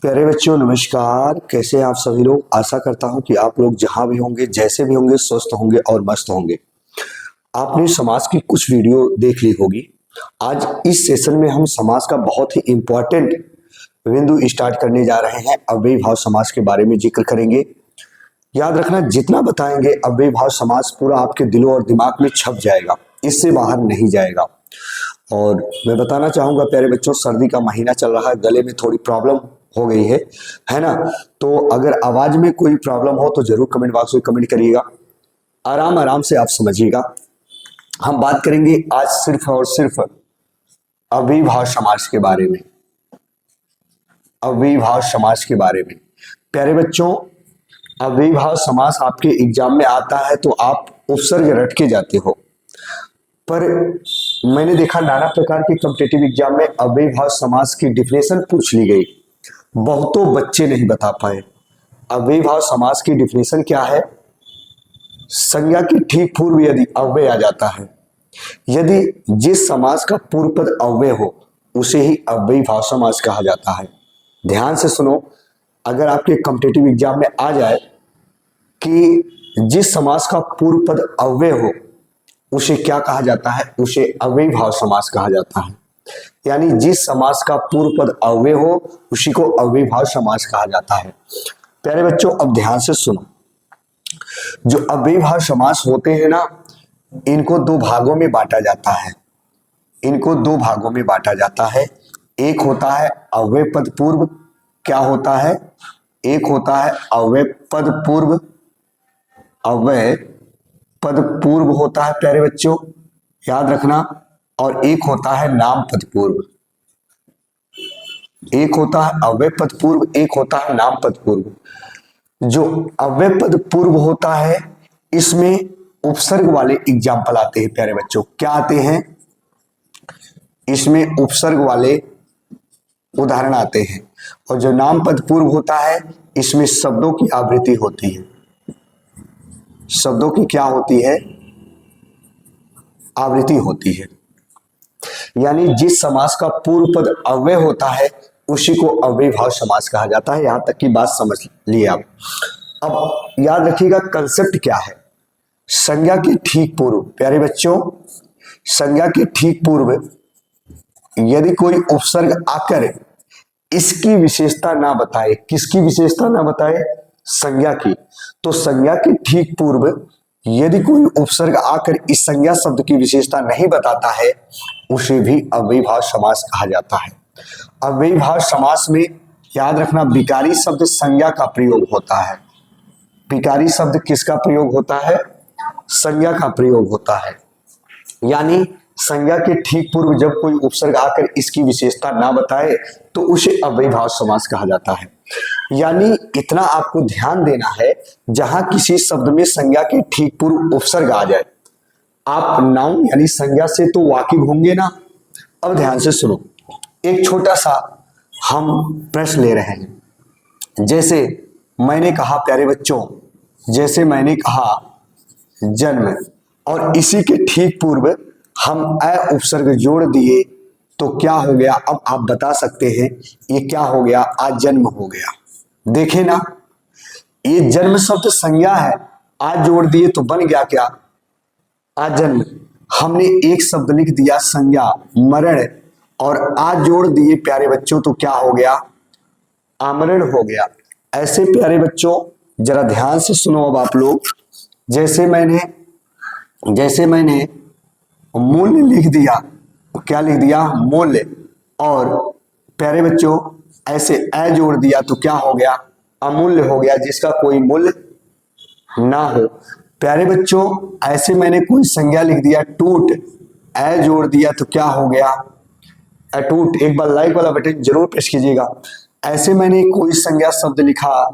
प्यारे बच्चों नमस्कार। कैसे हैं आप सभी लोग। आशा करता हूं कि आप लोग जहां भी होंगे जैसे भी होंगे स्वस्थ होंगे और मस्त होंगे। आपने समाज की कुछ वीडियो देख ली होगी। आज इस सेशन में हम समाज का बहुत ही इंपॉर्टेंट बिंदु स्टार्ट करने जा रहे हैं। अव्ययी भाव समाज के बारे में जिक्र करेंगे। याद रखना जितना बताएंगे अव्ययी भाव समाज पूरा आपके दिलों और दिमाग में छप जाएगा, इससे बाहर नहीं जाएगा। और मैं बताना चाहूंगा प्यारे बच्चों, सर्दी का महीना चल रहा है, गले में थोड़ी प्रॉब्लम हो गई है ना। तो अगर आवाज में कोई प्रॉब्लम हो तो जरूर कमेंट बॉक्स में कमेंट करिएगा। आराम आराम से आप समझिएगा। हम बात करेंगे आज सिर्फ और सिर्फ अव्ययी भाव समाज के बारे में। अव्ययी भाव समाज के बारे में प्यारे बच्चों, अव्ययी भाव समास आपके एग्जाम में आता है तो आप उपसर्ग रट के जाते हो, पर मैंने देखा नाना प्रकार के कॉम्पिटिटिव एग्जाम में अव्ययी भाव समास की डिफिनेशन पूछ ली गई, बहुतों बच्चे नहीं बता पाए। अव्ययी भाव समास की डिफिनेशन क्या है? संज्ञा के ठीक पूर्व यदि अव्यय आ जाता है, यदि जिस समास का पूर्व पद अव्यय हो उसे ही अव्ययी भाव समास कहा जाता है। ध्यान से सुनो, अगर आपके कॉम्पिटिटिव एग्जाम में आ जाए कि जिस समास का पूर्व पद अव्यय हो उसे क्या कहा जाता है, उसे अव्ययी भाव समास कहा जाता है। यानी जिस समास का पूर्व पद अव्यय हो उसी को अव्ययी भाव समास कहा जाता है। प्यारे बच्चों अब ध्यान से सुनो, जो अव्ययी भाव समास होते हैं ना, इनको दो भागों में बांटा जाता है। इनको दो भागों में बांटा जाता है। एक होता है अव्यय पद पूर्व। क्या होता है? एक होता है अव्यय पद पूर्व। अव्यय पद पूर्व होता है प्यारे बच्चों, याद रखना। और एक होता है नाम पद पूर्व। एक होता है अव्यय पद पूर्व, एक होता है नाम पद पूर्व। जो अव्यय पद पूर्व होता है इसमें उपसर्ग वाले एग्जाम्पल आते हैं प्यारे बच्चों। क्या आते हैं? इसमें उपसर्ग वाले उदाहरण आते हैं। और जो नाम पद पूर्व होता है इसमें शब्दों की आवृत्ति होती है। शब्दों की क्या होती है? आवृत्ति होती है। यानी जिस समास का पूर्व पद अव्यय होता है उसी को अव्ययी भाव समास कहा जाता है। यहां तक की बात समझ लिए आप। अब याद रखिएगा कंसेप्ट क्या है। संज्ञा के ठीक पूर्व प्यारे बच्चों, संज्ञा के ठीक पूर्व यदि कोई उपसर्ग आकर इसकी विशेषता ना बताए, किसकी विशेषता ना बताए? संज्ञा की। तो संज्ञा के ठीक पूर्व यदि कोई उपसर्ग आकर इस संज्ञा शब्द की विशेषता नहीं बताता है उसे भी अव्ययी भाव समास कहा जाता है। अव्ययी भाव समास में याद रखना विकारी शब्द संज्ञा का प्रयोग होता है। विकारी शब्द किसका प्रयोग होता है? संज्ञा का प्रयोग होता है। यानी संज्ञा के ठीक पूर्व जब कोई उपसर्ग आकर इसकी विशेषता ना बताए तो उसे अव्ययी भाव समास कहा जाता है। यानी इतना आपको ध्यान देना है, जहां किसी शब्द में संज्ञा के ठीक पूर्व उपसर्ग आ जाए, आप नाउन यानी संज्ञा से तो वाकिफ होंगे ना। अब ध्यान से सुनो, एक छोटा सा हम प्रश्न ले रहे हैं। जैसे मैंने कहा प्यारे बच्चों, जैसे मैंने कहा जन्म, और इसी के ठीक पूर्व हम अ उपसर्ग जोड़ दिए तो क्या हो गया? अब आप बता सकते हैं ये क्या हो गया? आज जन्म हो गया। देखे ना, ये जन्म शब्द संज्ञा है, आज जोड़ दिए तो बन गया क्या? आज जन्म। हमने एक शब्द लिख दिया संज्ञा मरण, और आज जोड़ दिए प्यारे बच्चों तो क्या हो गया? आमरण हो गया। ऐसे प्यारे बच्चों जरा ध्यान से सुनो अब आप लोग। जैसे मैंने मूल्य लिख दिया, क्या लिख दिया? मूल्य। और प्यारे बच्चों ऐसे अ जोड़ दिया तो क्या हो गया? अमूल्य हो गया, जिसका कोई मूल्य ना हो। प्यारे बच्चों ऐसे मैंने कोई संज्ञा लिख दिया टूट, अ जोड़ दिया तो क्या हो गया? अटूट। एक बार लाइक वाला बटन जरूर प्रेस कीजिएगा। ऐसे मैंने कोई संज्ञा शब्द लिखा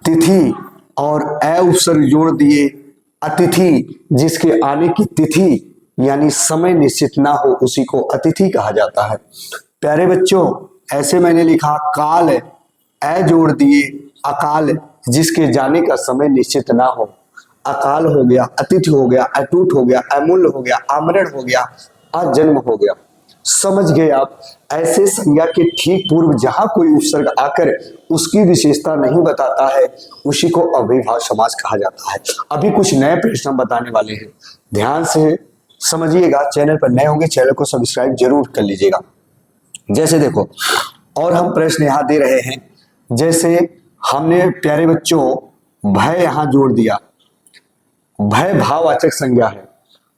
तिथि, और अ उपसर्ग जोड़ दिए अतिथि, जिसके आने की तिथि यानी समय निश्चित ना हो उसी को अतिथि कहा जाता है। प्यारे बच्चों ऐसे मैंने लिखा काल, अ जोड़ दिए अकाल, जिसके जाने का समय निश्चित ना हो। अकाल हो गया, अतिथि हो गया, अटूट हो गया, अमूल्य हो गया, आमरण हो गया, आज जन्म हो गया। समझ गए आप। ऐसे संज्ञा के ठीक पूर्व जहां कोई उपसर्ग आकर उसकी विशेषता नहीं बताता है उसी को अव्ययीभाव समास कहा जाता है। अभी कुछ नए प्रश्न बताने वाले हैं, ध्यान से समझिएगा। चैनल पर नए होंगे चैनल को सब्सक्राइब जरूर कर लीजिएगा। जैसे देखो, और हम प्रश्न यहां दे रहे हैं, जैसे हमने प्यारे बच्चों भय यहां जोड़ दिया, भय भाववाचक संज्ञा है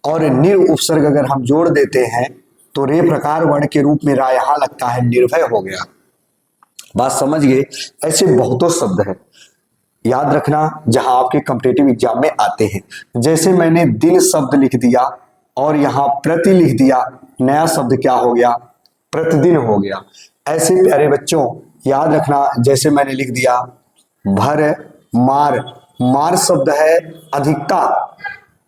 और निर उपसर्ग अगर हम जोड़ देते हैं तो रे प्रकार वर्ण के रूप में रा यहां लगता है, निर्भय हो गया। बात समझ गए। ऐसे बहुतों शब्द हैं, याद रखना, जहां आपके कॉम्पिटिटिव एग्जाम में आते हैं। जैसे मैंने दिन शब्द लिख दिया और यहां प्रति लिख दिया, नया शब्द क्या हो गया, प्रतिदिन हो गया। ऐसे प्यारे बच्चों याद रखना, जैसे मैंने लिख दिया भर मार, मार शब्द है अधिकता,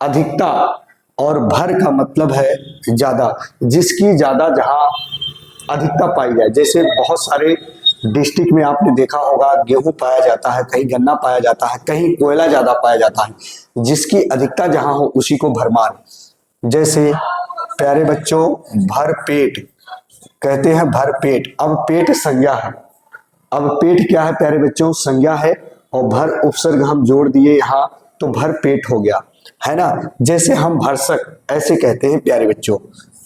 अधिकता, और भर का मतलब है ज्यादा, जिसकी ज्यादा जहां अधिकता पाई जाए। जैसे बहुत सारे डिस्ट्रिक्ट में आपने देखा होगा गेहूं पाया जाता है, कहीं गन्ना पाया जाता है, कहीं कोयला ज्यादा पाया जाता है, जिसकी अधिकता जहां हो उसी को भरमार। जैसे प्यारे बच्चों भर पेट कहते हैं, भर पेट, अब पेट संज्ञा है, अब पेट क्या है प्यारे बच्चों, संज्ञा है, और भर उपसर्ग हम जोड़ दिए यहाँ तो भर पेट हो गया, है ना। जैसे हम भरसक ऐसे कहते हैं प्यारे बच्चों।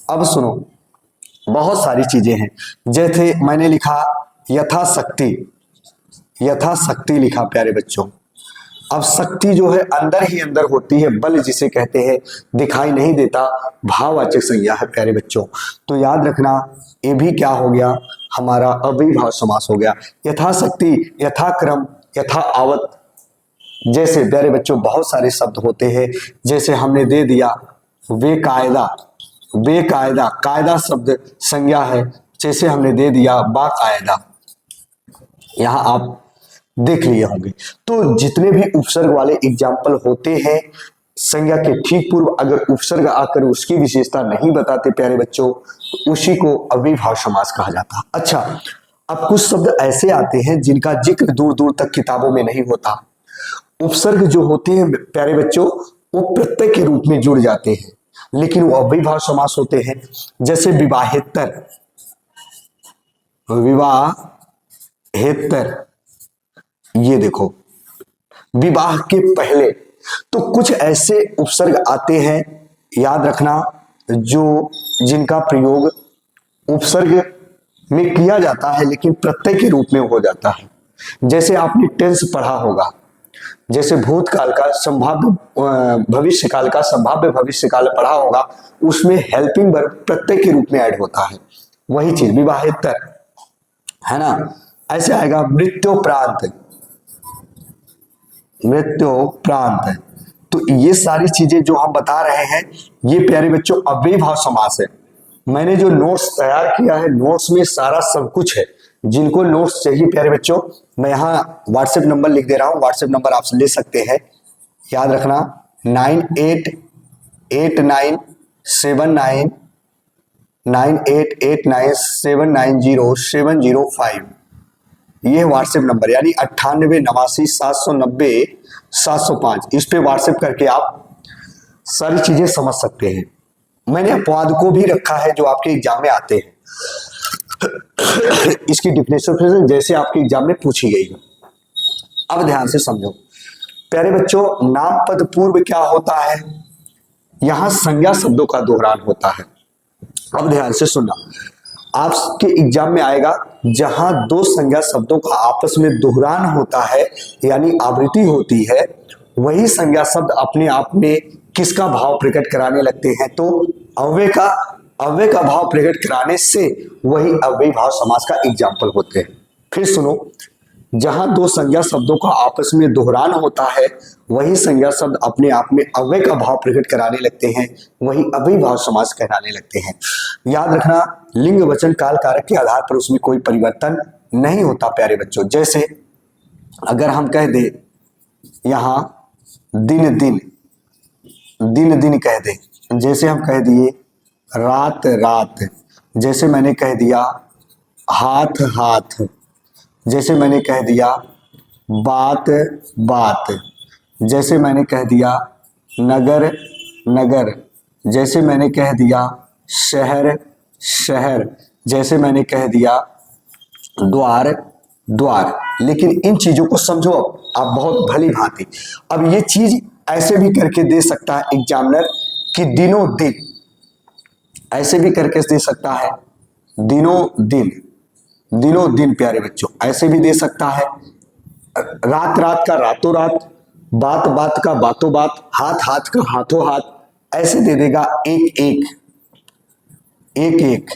अब सुनो, बहुत सारी चीजें हैं, जैसे मैंने लिखा यथाशक्ति, यथाशक्ति लिखा प्यारे बच्चों। अब शक्ति जो है अंदर ही अंदर होती है, बल जिसे कहते हैं, दिखाई नहीं देता, भाववाचक संज्ञा है प्यारे बच्चों। तो याद रखना ये भी क्या हो गया, हमारा अव्ययीभाव समास हो गया। यथाशक्ति, यथाक्रम, यथा आवत, जैसे प्यारे बच्चों बहुत सारे शब्द होते हैं। जैसे हमने दे दिया बेकायदा, बेकायदा, कायदा शब्द संज्ञा है, जैसे हमने दे दिया बाकायदा, यहां आप देख लिए होंगे। तो जितने भी उपसर्ग वाले एग्जाम्पल होते हैं, संज्ञा के ठीक पूर्व अगर उपसर्ग आकर उसकी विशेषता नहीं बताते प्यारे बच्चों, उसी को अव्ययीभाव समास कहा जाता है। अच्छा, अब कुछ शब्द ऐसे आते हैं जिनका जिक्र दूर दूर तक किताबों में नहीं होता। उपसर्ग जो होते हैं प्यारे बच्चों वो प्रत्यय के रूप में जुड़ जाते हैं, लेकिन वो अव्ययीभाव समास होते हैं। जैसे विवाहेतर, विवाहेतर, ये देखो विवाह के पहले। तो कुछ ऐसे उपसर्ग आते हैं, याद रखना, जो जिनका प्रयोग उपसर्ग में किया जाता है लेकिन प्रत्यय के रूप में हो जाता है। जैसे आपने टेंस पढ़ा होगा, जैसे भूतकाल का संभाव्य भविष्य काल का संभाव्य भविष्य काल पढ़ा होगा, उसमें हेल्पिंग वर्ब प्रत्यय के रूप में ऐड होता है। वही चीज विवाहेतर, है ना। ऐसे आएगा मृत्योपरांत, मृत्योपरांत। तो ये सारी चीजें जो हम बता रहे हैं ये प्यारे बच्चों अव्ययीभाव समास है। मैंने जो नोट्स तैयार किया है, नोट्स में सारा सब कुछ है। जिनको नोट्स चाहिए प्यारे बच्चों, मैं यहाँ व्हाट्सएप नंबर लिख दे रहा हूँ, व्हाट्सएप नंबर आप ले सकते हैं, याद रखना 9889798790 ये व्हाट्सएप नंबर, यानी 98897790 इस पे व्हाट्सएप करके आप सारी चीजें समझ सकते हैं। मैंने अपवाद को भी रखा है जो आपके एग्जाम में आते हैं। इसकी डिफिनेशन जैसे आपके एग्जाम में पूछी गई है। अब ध्यान से समझो प्यारे बच्चों, नाम पद पूर्व क्या होता है, यहां संज्ञा शब्दों का दोहरान होता है। अब ध्यान से सुनना, आपके एग्जाम में आएगा जहां दो संज्ञा शब्दों का आपस में दोहरान होता है यानी आवृत्ति होती है, वही संज्ञा शब्द अपने आप में किसका भाव प्रकट कराने लगते हैं, तो अव्यय का भाव प्रकट कराने से वही अव्ययी भाव समास का एग्जाम्पल होते हैं। फिर सुनो, जहां दो संज्ञा शब्दों का आपस में दोहरान होता है वही संज्ञा शब्द अपने आप में अव्यय का भाव प्रकट कराने लगते हैं, वही अव्ययी भाव समास कहलाने लगते हैं। याद रखना, लिंग वचन काल कारक के आधार पर उसमें कोई परिवर्तन नहीं होता प्यारे बच्चों। जैसे अगर हम कह दे यहां दिन दिन, दिन दिन कह दे, जैसे हम कह दिए रात रात, जैसे मैंने कह दिया हाथ हाथ, जैसे मैंने कह दिया बात बात, जैसे मैंने कह दिया नगर नगर, जैसे मैंने कह दिया शहर शहर, जैसे मैंने कह दिया द्वार, द्वार। लेकिन इन चीजों को समझो आप बहुत भली भांति। अब ये चीज ऐसे भी करके दे सकता है एग्जामिनर कि दिनों दिन, ऐसे भी करके दे सकता है दिनों दिन, दिनों दिन प्यारे बच्चों, ऐसे भी दे सकता है। रात रात का रातों रात, बात बात का बातों बात, हाथ हाथ का हाथों हाथ, ऐसे दे देगा एक एक, एक एक।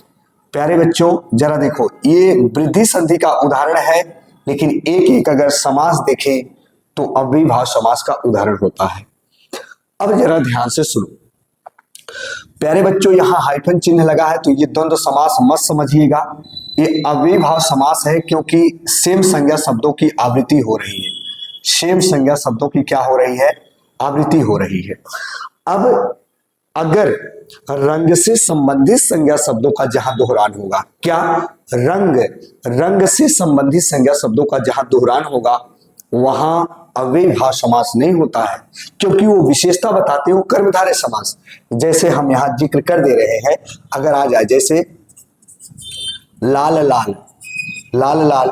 प्यारे बच्चों जरा देखो, ये वृद्धि संधि का उदाहरण है, लेकिन एक एक अगर समास देखें तो अव्ययीभाव समास का उदाहरण होता है। अब जरा ध्यान से सुनो प्यारे बच्चों, यहां हाइफन चिन्ह लगा है तो ये द्वंद्व समास मत समझिएगा, ये अव्ययीभाव समास है, क्योंकि सेम संज्ञा शब्दों की आवृत्ति हो रही है। सेम संज्ञा शब्दों की क्या हो रही है? आवृत्ति हो रही है। अब अगर रंग से संबंधित संज्ञा शब्दों का जहां दोहरान होगा, क्या रंग, रंग से संबंधित संज्ञा शब्दों का जहां दोहरान होगा वहां अव्ययीभाव समास नहीं होता है, क्योंकि वो विशेषता बताते हो कर्मधारय समास। जैसे हम यहां जिक्र कर दे रहे हैं, अगर आ जाए जैसे लाल लाल, लाल लाल,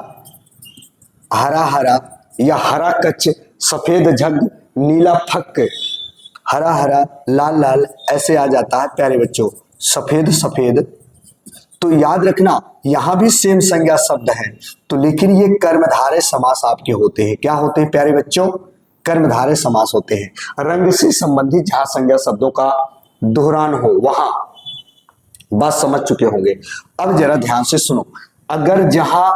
हरा हरा, या हरा कच्च, सफेद झग, नीला फक, हरा हरा, लाल लाल, ऐसे आ जाता है प्यारे बच्चों। सफेद सफेद, तो याद रखना यहां भी सेम संज्ञा शब्द है, तो लेकिन ये कर्मधारय समास आपके होते हैं। क्या होते हैं प्यारे बच्चों? कर्मधारय समास होते हैं। रंग से संबंधित जहां संज्ञा शब्दों का दोहरान हो वहां, बात समझ चुके होंगे। अब जरा ध्यान से सुनो, अगर जहां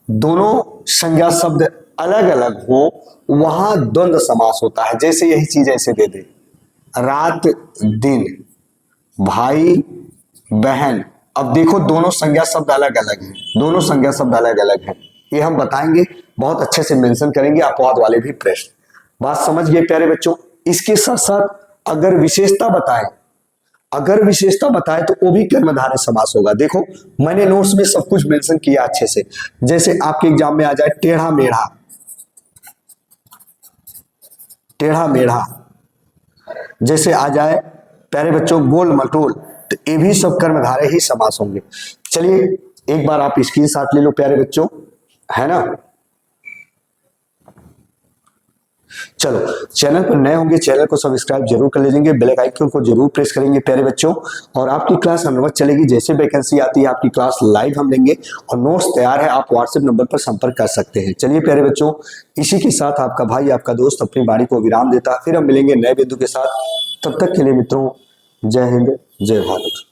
दोनों संज्ञा शब्द अलग अलग हो वहां द्वंद्व समास होता है। जैसे यही चीज ऐसे दे दे, रात दिन, भाई बहन। अब देखो दोनों संज्ञा शब्द अलग अलग हैं, दोनों संज्ञा शब्द अलग अलग हैं, ये हम बताएंगे, बहुत अच्छे से मेंशन करेंगे अपवाद वाले भी प्रश्न। बात समझ गए प्यारे बच्चों? इसके साथ साथ अगर विशेषता बताएं, अगर विशेषता बताए तो वो भी कर्मधारय समास होगा। देखो मैंने नोट्स में सब कुछ मेंशन किया अच्छे से। जैसे आपके एग्जाम में आ जाए टेढ़ा मेढ़ा, टेढ़ा मेढ़ा, जैसे आ जाए प्यारे बच्चों गोल मटोल, तो ये भी सब कर्मधारय ही समास होंगे। चलिए एक बार आप स्क्रीनशॉट ले लो प्यारे बच्चों, है ना। चलो चैनल पर नए होंगे चैनल को सब्सक्राइब जरूर कर लीजिएंगे, बेल आइकन को जरूर प्रेस करेंगे प्यारे बच्चों। और आपकी क्लास हर वक्त चलेगी, जैसे वैकेंसी आती है आपकी क्लास लाइव हम लेंगे, और नोट्स तैयार है, आप व्हाट्सएप नंबर पर संपर्क कर सकते हैं। चलिए प्यारे बच्चों, इसी के साथ आपका भाई आपका दोस्त अपनी वाणी को विराम देता है। फिर हम मिलेंगे नए बिंदु के साथ, तब तक के लिए मित्रों जय हिंद जय भारत।